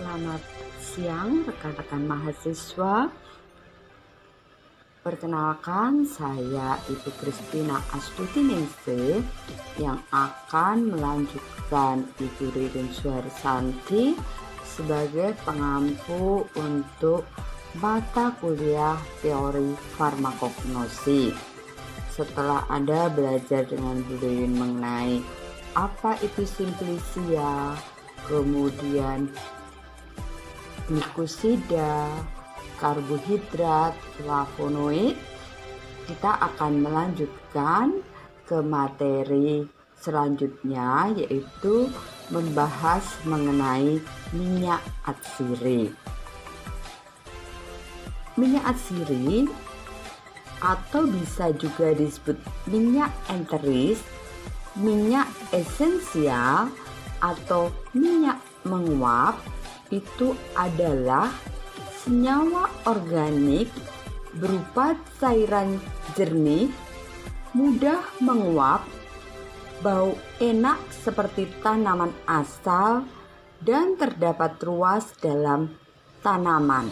Selamat siang rekan-rekan mahasiswa. Perkenalkan, saya Ibu Kristina Astutiningse yang akan melanjutkan Ibu Ririn Suharsanti sebagai pengampu untuk mata kuliah teori farmakognosi. Setelah Anda belajar dengan Bu Ririn mengenai apa itu simplisia, kemudian glikosida, karbohidrat, flavonoid, kita akan melanjutkan ke materi selanjutnya, yaitu membahas mengenai minyak atsiri. Minyak atsiri atau bisa juga disebut minyak enteris, minyak esensial atau minyak menguap, itu adalah senyawa organik berupa cairan jernih, mudah menguap, bau enak seperti tanaman asal, dan terdapat ruas dalam tanaman.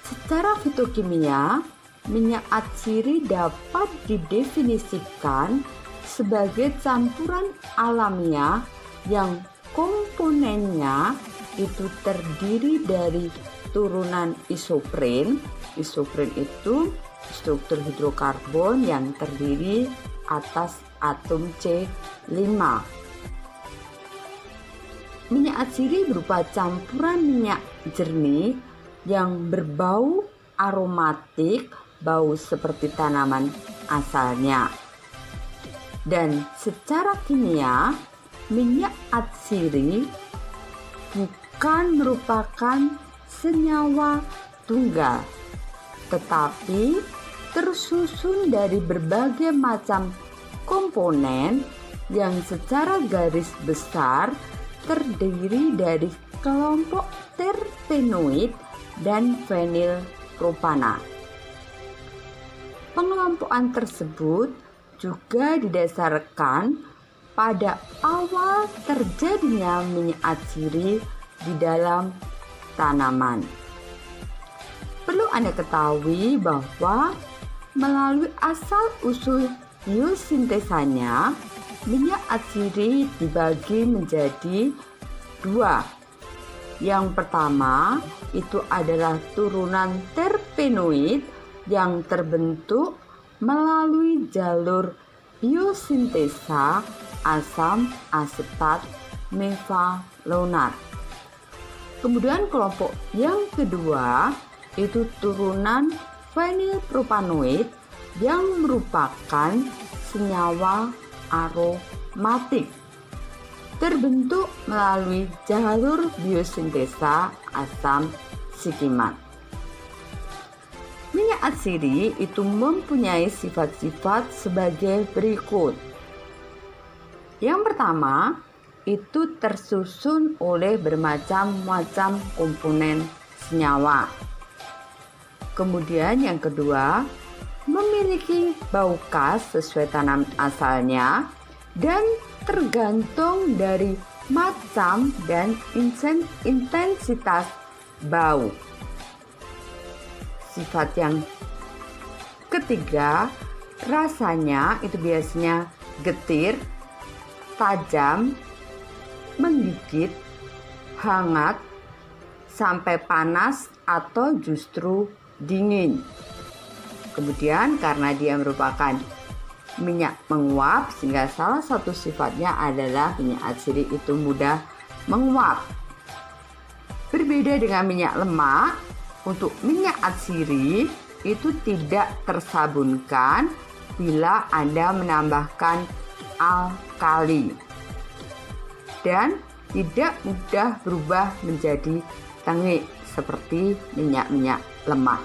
Secara fitokimia, minyak atsiri dapat didefinisikan sebagai campuran alamiah yang komponennya itu terdiri dari turunan isopren. Isopren itu struktur hidrokarbon yang terdiri atas atom C5. Minyak atsiri berupa campuran minyak jernih yang berbau aromatik, bau seperti tanaman asalnya. Dan secara kimia, minyak atsiri bukan merupakan senyawa tunggal, tetapi tersusun dari berbagai macam komponen yang secara garis besar terdiri dari kelompok terpenoid dan fenilpropana. Pengelompokan tersebut juga didasarkan pada awal terjadinya minyak atsiri di dalam tanaman. Perlu Anda ketahui bahwa melalui asal-usul biosintesanya, minyak atsiri dibagi menjadi dua. Yang pertama itu adalah turunan terpenoid yang terbentuk melalui jalur biosintesa asam asetat mevalonat. Kemudian kelompok yang kedua itu turunan fenilpropanoid yang merupakan senyawa aromatik terbentuk melalui jalur biosintesa asam sikimat. Minyak atsiri itu mempunyai sifat-sifat sebagai berikut. Yang pertama, itu tersusun oleh bermacam-macam komponen senyawa. Kemudian yang kedua, memiliki bau khas sesuai tanaman asalnya dan tergantung dari macam dan intensitas bau. Sifat yang ketiga, rasanya itu biasanya getir, tajam, menggigit, hangat, sampai panas atau justru dingin. Kemudian karena dia merupakan minyak menguap, sehingga salah satu sifatnya adalah minyak atsiri itu mudah menguap. Berbeda dengan minyak lemak, untuk minyak atsiri itu tidak tersabunkan bila Anda menambahkan alkali dan tidak mudah berubah menjadi tengik seperti minyak-minyak lemak.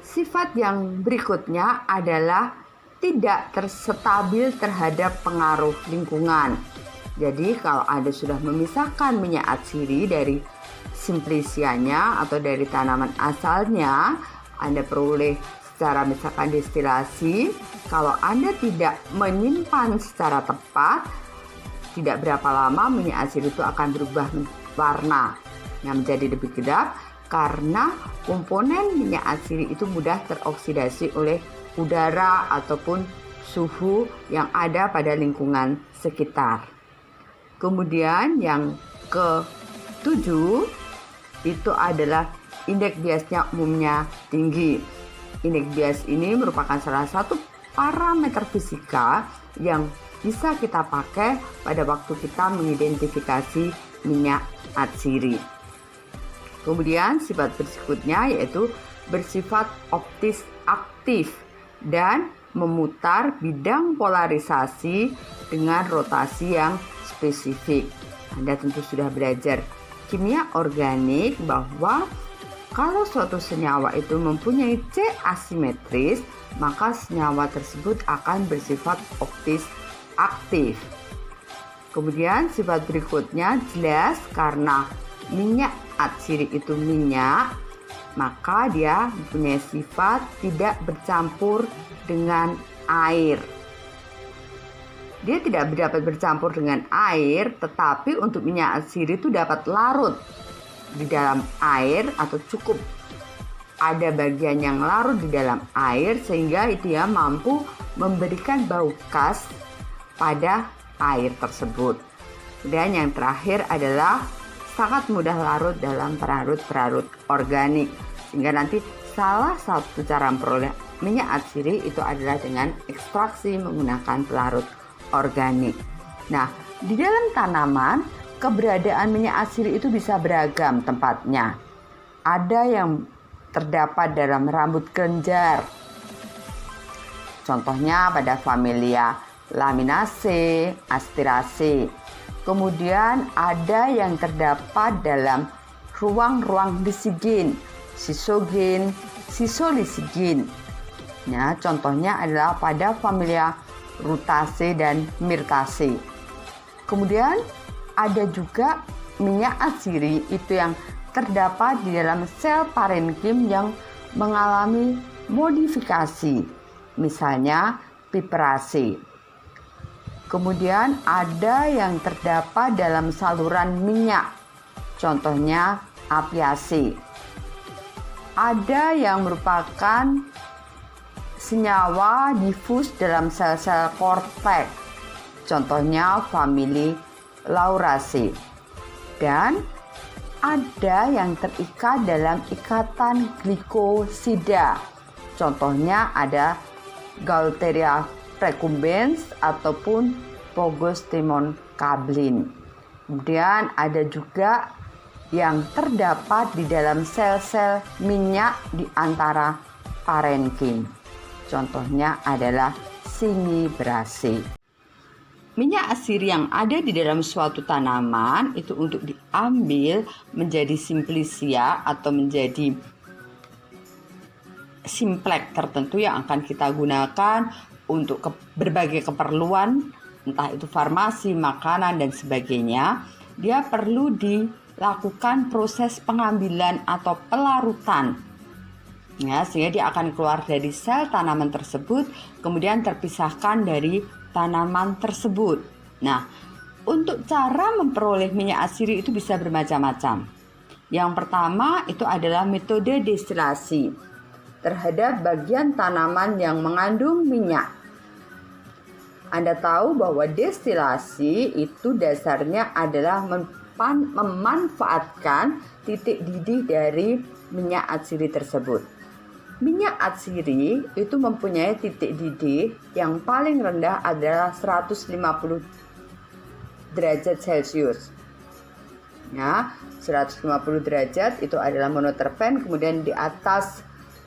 Sifat yang berikutnya adalah tidak stabil terhadap pengaruh lingkungan. Jadi kalau Anda sudah memisahkan minyak atsiri dari simplisianya atau dari tanaman asalnya, Anda peroleh secara misalkan destilasi. Kalau Anda tidak menyimpan secara tepat, tidak berapa lama minyak atsiri itu akan berubah warna yang menjadi lebih gelap karena komponen minyak atsiri itu mudah teroksidasi oleh udara ataupun suhu yang ada pada lingkungan sekitar. Kemudian yang ke-7 itu adalah indeks biasnya umumnya tinggi. Indeks bias ini merupakan salah satu parameter fisika yang bisa kita pakai pada waktu kita mengidentifikasi minyak atsiri. Kemudian sifat berikutnya yaitu bersifat optis aktif dan memutar bidang polarisasi dengan rotasi yang spesifik. Anda tentu sudah belajar kimia organik bahwa kalau suatu senyawa itu mempunyai C asimetris, maka senyawa tersebut akan bersifat optis aktif. Kemudian sifat berikutnya jelas karena minyak atsiri itu minyak, maka dia mempunyai sifat tidak bercampur dengan air. Dia tidak dapat bercampur dengan air, tetapi untuk minyak atsiri itu dapat larut di dalam air atau cukup ada bagian yang larut di dalam air sehingga dia mampu memberikan bau khas pada air tersebut. Dan yang terakhir adalah sangat mudah larut dalam perarut-perarut organik sehingga nanti salah satu cara memperoleh minyak atsiri itu adalah dengan ekstraksi menggunakan pelarut organik. Nah, di dalam tanaman keberadaan minyak atsiri itu bisa beragam tempatnya. Ada yang terdapat dalam rambut kelenjar. Contohnya pada familia Laminaceae, Asteraceae. Kemudian ada yang terdapat dalam ruang-ruang lisigin, sisogen, sisolisigin. Nah, contohnya adalah pada familia Rutaceae dan Myrtaceae. Kemudian ada juga minyak atsiri itu yang terdapat di dalam sel parenkim yang mengalami modifikasi, misalnya piperasi. Kemudian ada yang terdapat dalam saluran minyak, contohnya apiasi. Ada yang merupakan senyawa difus dalam sel-sel korteks, contohnya famili Lauraceae. Dan ada yang terikat dalam ikatan glikosida, contohnya ada Gaultheria precumbens ataupun Phogostemon cablin. Kemudian ada juga yang terdapat di dalam sel-sel minyak di antara parenkim, contohnya adalah Cingibraceae. Minyak atsiri yang ada di dalam suatu tanaman itu untuk diambil menjadi simplicia atau menjadi simplek tertentu yang akan kita gunakan untuk berbagai keperluan, entah itu farmasi, makanan, dan sebagainya. Dia perlu dilakukan proses pengambilan atau pelarutan. Ya, sehingga dia akan keluar dari sel tanaman tersebut, kemudian terpisahkan dari tanaman tersebut. Nah, untuk cara memperoleh minyak atsiri itu bisa bermacam-macam. Yang pertama itu adalah metode destilasi terhadap bagian tanaman yang mengandung minyak. Anda tahu bahwa destilasi itu dasarnya adalah memanfaatkan titik didih dari minyak atsiri tersebut. Minyak atsiri itu mempunyai titik didih yang paling rendah adalah 150 derajat Celcius. Ya, 150 derajat itu adalah monoterpen, kemudian di atas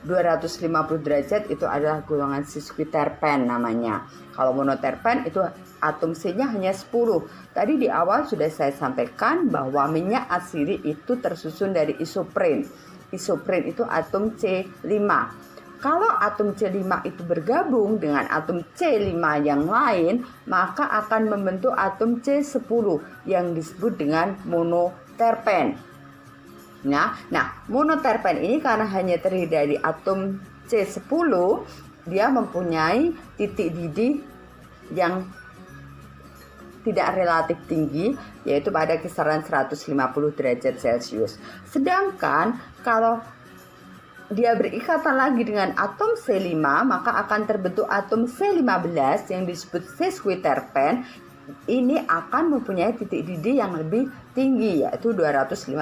250 derajat itu adalah golongan sesquiterpen namanya. Kalau monoterpen itu atom C-nya hanya 10. Tadi di awal sudah saya sampaikan bahwa minyak atsiri itu tersusun dari isopren. Isopren itu atom C5. Kalau atom C5 itu bergabung dengan atom C5 yang lain, maka akan membentuk atom C10 yang disebut dengan monoterpen. Nah, monoterpen ini karena hanya terdiri dari atom C10, dia mempunyai titik didih yang tidak relatif tinggi, yaitu pada kisaran 150 derajat Celcius. Sedangkan kalau dia berikatan lagi dengan atom C5, maka akan terbentuk atom C15 yang disebut sesquiterpen. Ini akan mempunyai titik didih yang lebih tinggi, yaitu 250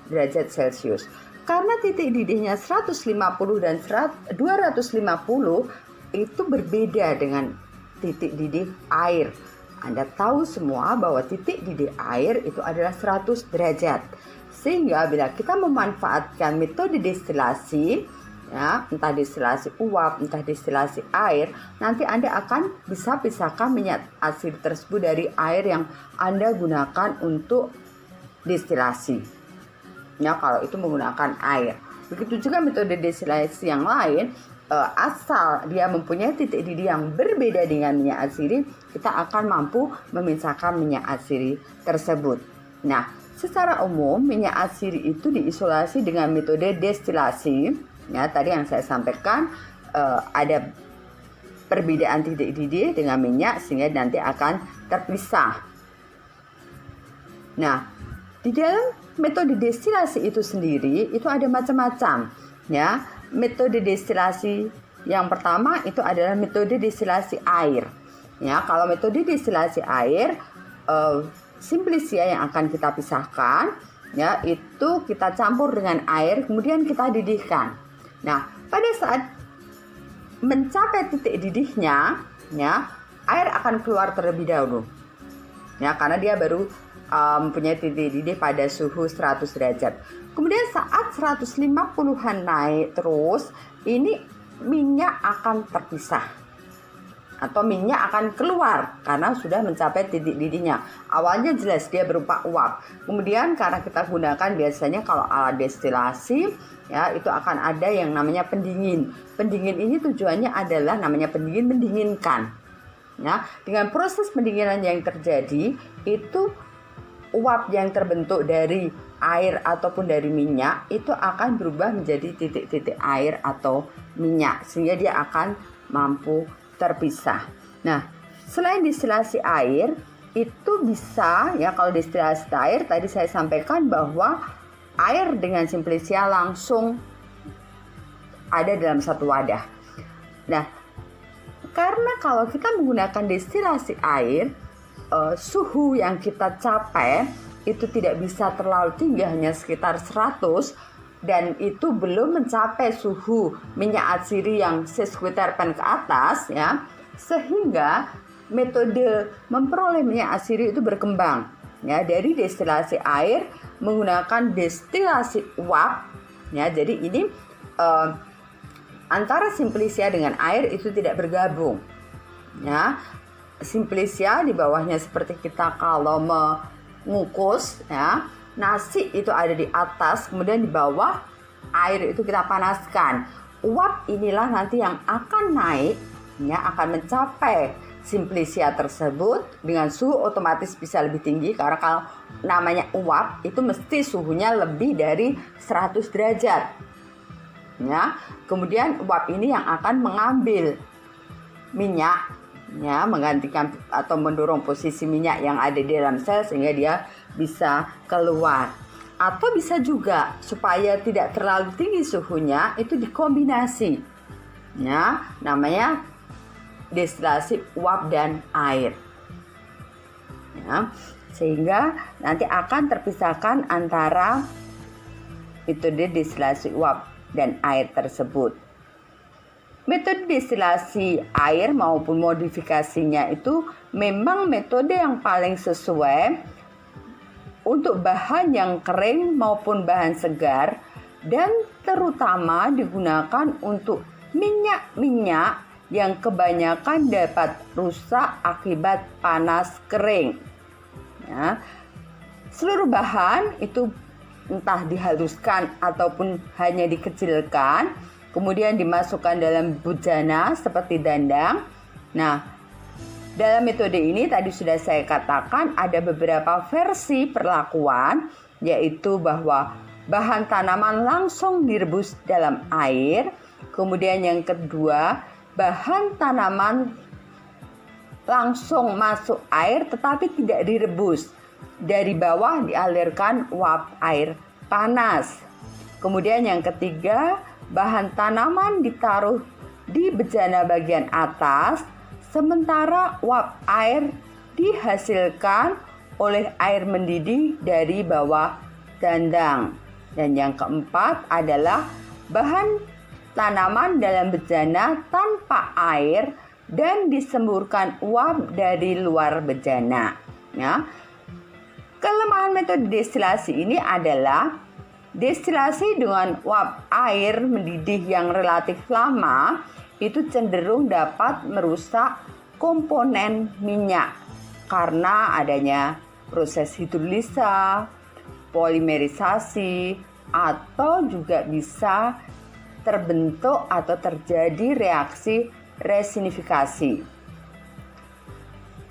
derajat Celcius. Karena titik didihnya 150 dan 250 itu berbeda dengan titik didih air. Anda tahu semua bahwa titik didih air itu adalah 100 derajat. Sehingga bila kita memanfaatkan metode destilasi, ya, entah destilasi uap, entah destilasi air, nanti Anda akan bisa pisahkan minyak atsiri tersebut dari air yang Anda gunakan untuk destilasi. Ya, kalau itu menggunakan air. Begitu juga metode destilasi yang lain, asal dia mempunyai titik didih yang berbeda dengan minyak atsiri, kita akan mampu memisahkan minyak atsiri tersebut. Nah, secara umum minyak atsiri itu diisolasi dengan metode destilasi. Ya, tadi yang saya sampaikan ada perbedaan titik didih dengan minyak sehingga nanti akan terpisah. Nah, di dalam metode destilasi itu sendiri itu ada macam-macam. Ya, metode destilasi yang pertama itu adalah metode destilasi air. Ya, kalau metode destilasi air, simplicia yang akan kita pisahkan, ya, itu kita campur dengan air kemudian kita didihkan. Nah, pada saat mencapai titik didihnya, ya, air akan keluar terlebih dahulu. Ya, karena dia baru mempunyai titik didih pada suhu 100 derajat. Kemudian saat 150-an naik terus, ini minyak akan terpisah. Atau minyak akan keluar karena sudah mencapai titik didihnya. Awalnya jelas dia berupa uap. Kemudian karena kita gunakan biasanya kalau alat destilasi, ya, itu akan ada yang namanya pendingin. Pendingin ini tujuannya adalah namanya pendingin, mendinginkan. Ya, dengan proses pendinginan yang terjadi itu uap yang terbentuk dari air ataupun dari minyak itu akan berubah menjadi titik-titik air atau minyak sehingga dia akan mampu terpisah. Nah, selain destilasi air itu bisa, ya, kalau destilasi air tadi saya sampaikan bahwa air dengan simplicia langsung ada dalam satu wadah. Nah, karena kalau kita menggunakan destilasi air, suhu yang kita capai itu tidak bisa terlalu tinggi, hanya sekitar 100, dan itu belum mencapai suhu minyak atsiri yang sesquiterpen ke atas, ya, sehingga metode memperoleh minyak atsiri itu berkembang, ya, dari destilasi air menggunakan destilasi uap, ya. Jadi ini antara simplicia dengan air itu tidak bergabung, ya. Simplicia di bawahnya seperti kita kalau mengukus, ya, nasi itu ada di atas, kemudian di bawah air itu kita panaskan. Uap inilah nanti yang akan naik, ya, akan mencapai simplicia tersebut dengan suhu otomatis bisa lebih tinggi karena kalau namanya uap itu mesti suhunya lebih dari 100 derajat. Ya, kemudian uap ini yang akan mengambil minyak, ya, menggantikan atau mendorong posisi minyak yang ada di dalam sel sehingga dia bisa keluar. Atau bisa juga supaya tidak terlalu tinggi suhunya itu dikombinasi, ya, namanya destilasi uap dan air, ya, sehingga nanti akan terpisahkan antara metode destilasi uap dan air tersebut. Metode destilasi air maupun modifikasinya itu memang metode yang paling sesuai untuk bahan yang kering maupun bahan segar dan terutama digunakan untuk minyak-minyak yang kebanyakan dapat rusak akibat panas kering. Ya. Seluruh bahan itu entah dihaluskan ataupun hanya dikecilkan, kemudian dimasukkan dalam bujana seperti dandang. Nah, dalam metode ini tadi sudah saya katakan ada beberapa versi perlakuan, yaitu bahwa bahan tanaman langsung direbus dalam air. Kemudian yang kedua, bahan tanaman langsung masuk air tetapi tidak direbus. Dari bawah dialirkan uap air panas. Kemudian yang ketiga, bahan tanaman ditaruh di bejana bagian atas, sementara uap air dihasilkan oleh air mendidih dari bawah dandang. Dan yang keempat adalah bahan tanaman dalam bejana tanpa air dan disemburkan uap dari luar bejana. Ya. Kelemahan metode destilasi ini adalah destilasi dengan uap air mendidih yang relatif lama itu cenderung dapat merusak komponen minyak karena adanya proses hidrolisa, polimerisasi, atau juga bisa terbentuk atau terjadi reaksi resinifikasi.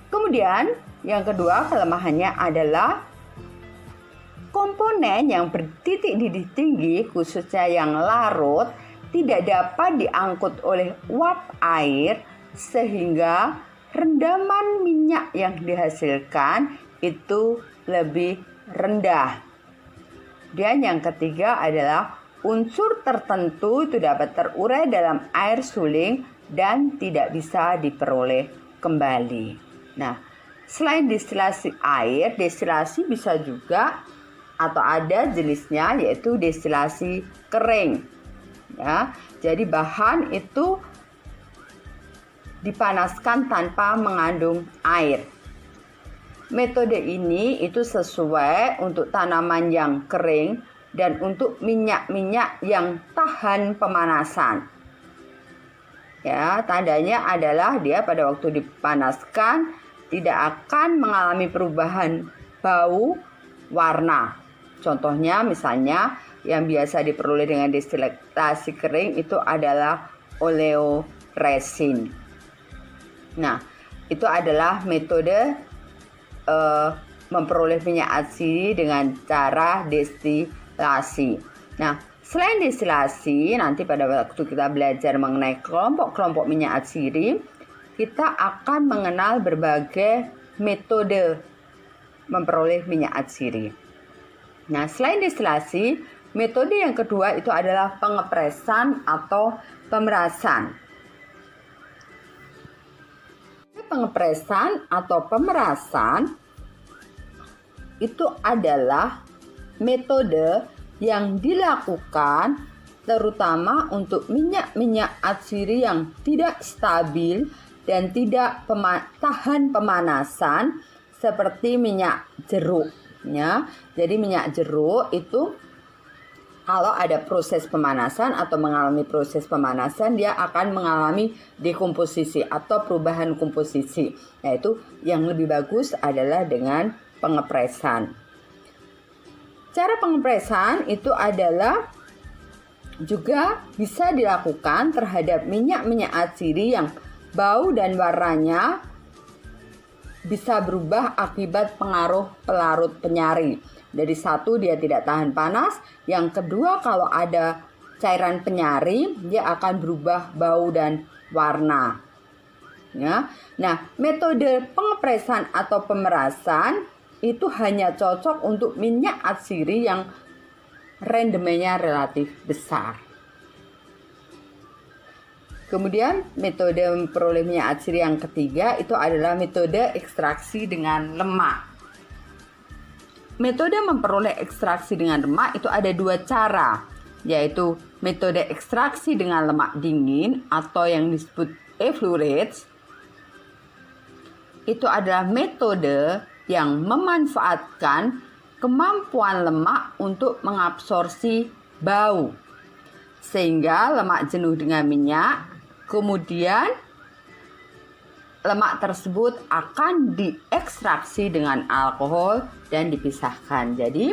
Kemudian yang kedua kelemahannya adalah komponen yang bertitik didih tinggi, khususnya yang larut, tidak dapat diangkut oleh uap air sehingga rendaman minyak yang dihasilkan itu lebih rendah. Dan yang ketiga adalah unsur tertentu itu dapat terurai dalam air suling dan tidak bisa diperoleh kembali. Nah, selain destilasi air, destilasi bisa juga atau ada jenisnya yaitu destilasi kering. Ya, jadi bahan itu dipanaskan tanpa mengandung air. Metode ini itu sesuai untuk tanaman yang kering dan untuk minyak-minyak yang tahan pemanasan. Ya, tandanya adalah dia pada waktu dipanaskan tidak akan mengalami perubahan bau, warna. Contohnya misalnya yang biasa diperoleh dengan destilasi kering itu adalah oleoresin. Nah, itu adalah metode memperoleh minyak atsiri dengan cara destilasi. Nah, selain destilasi, nanti pada waktu kita belajar mengenai kelompok-kelompok minyak atsiri, kita akan mengenal berbagai metode memperoleh minyak atsiri. Nah, selain destilasi, metode yang kedua itu adalah pengepresan atau pemerasan. Pengepresan atau pemerasan itu adalah metode yang dilakukan terutama untuk minyak-minyak atsiri yang tidak stabil dan tidak tahan pemanasan seperti minyak jeruk. Ya, jadi minyak jeruk itu kalau ada proses pemanasan atau mengalami proses pemanasan, dia akan mengalami dekomposisi atau perubahan komposisi. Yaitu yang lebih bagus adalah dengan pengepresan. Cara pengepresan itu adalah juga bisa dilakukan terhadap minyak-minyak atsiri yang bau dan warnanya bisa berubah akibat pengaruh pelarut penyari. Dari satu, dia tidak tahan panas. Yang kedua, kalau ada cairan penyari, dia akan berubah bau dan warna. Ya. Nah, metode pengepresan atau pemerasan itu hanya cocok untuk minyak atsiri yang rendemennya relatif besar. Kemudian metode memperoleh minyak atsiri yang ketiga itu adalah metode ekstraksi dengan lemak. Metode memperoleh ekstraksi dengan lemak itu ada dua cara, yaitu metode ekstraksi dengan lemak dingin atau yang disebut effluoride. Itu adalah metode yang memanfaatkan kemampuan lemak untuk mengabsorsi bau, sehingga lemak jenuh dengan minyak, kemudian lemak tersebut akan diekstraksi dengan alkohol dan dipisahkan. Jadi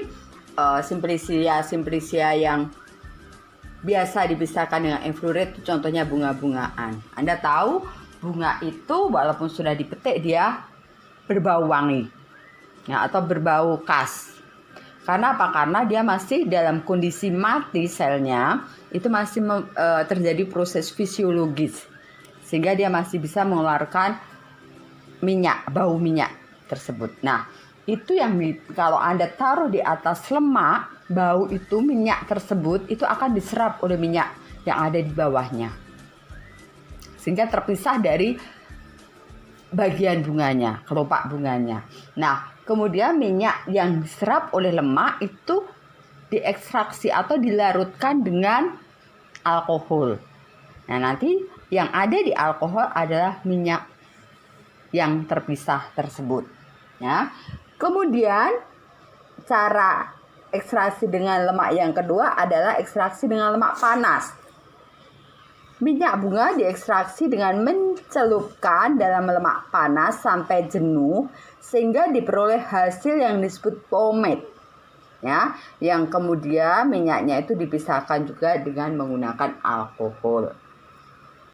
simplisia yang biasa dipisahkan dengan effluoride itu contohnya bunga-bungaan. Anda tahu bunga itu walaupun sudah dipetik dia berbau wangi, ya, atau berbau khas. Karena apa? Karena dia masih dalam kondisi mati selnya, itu masih terjadi proses fisiologis. Sehingga dia masih bisa mengeluarkan minyak, bau minyak tersebut. Nah, itu yang kalau Anda taruh di atas lemak, bau itu, minyak tersebut itu akan diserap oleh minyak yang ada di bawahnya, sehingga terpisah dari bagian bunganya, kelopak bunganya. Nah, kemudian minyak yang diserap oleh lemak itu diekstraksi atau dilarutkan dengan alkohol. Nah, nanti yang ada di alkohol adalah minyak yang terpisah tersebut. Ya. Kemudian cara ekstraksi dengan lemak yang kedua adalah ekstraksi dengan lemak panas. Minyak bunga diekstraksi dengan mencelupkan dalam lemak panas sampai jenuh sehingga diperoleh hasil yang disebut pomade. Ya, yang kemudian minyaknya itu dipisahkan juga dengan menggunakan alkohol.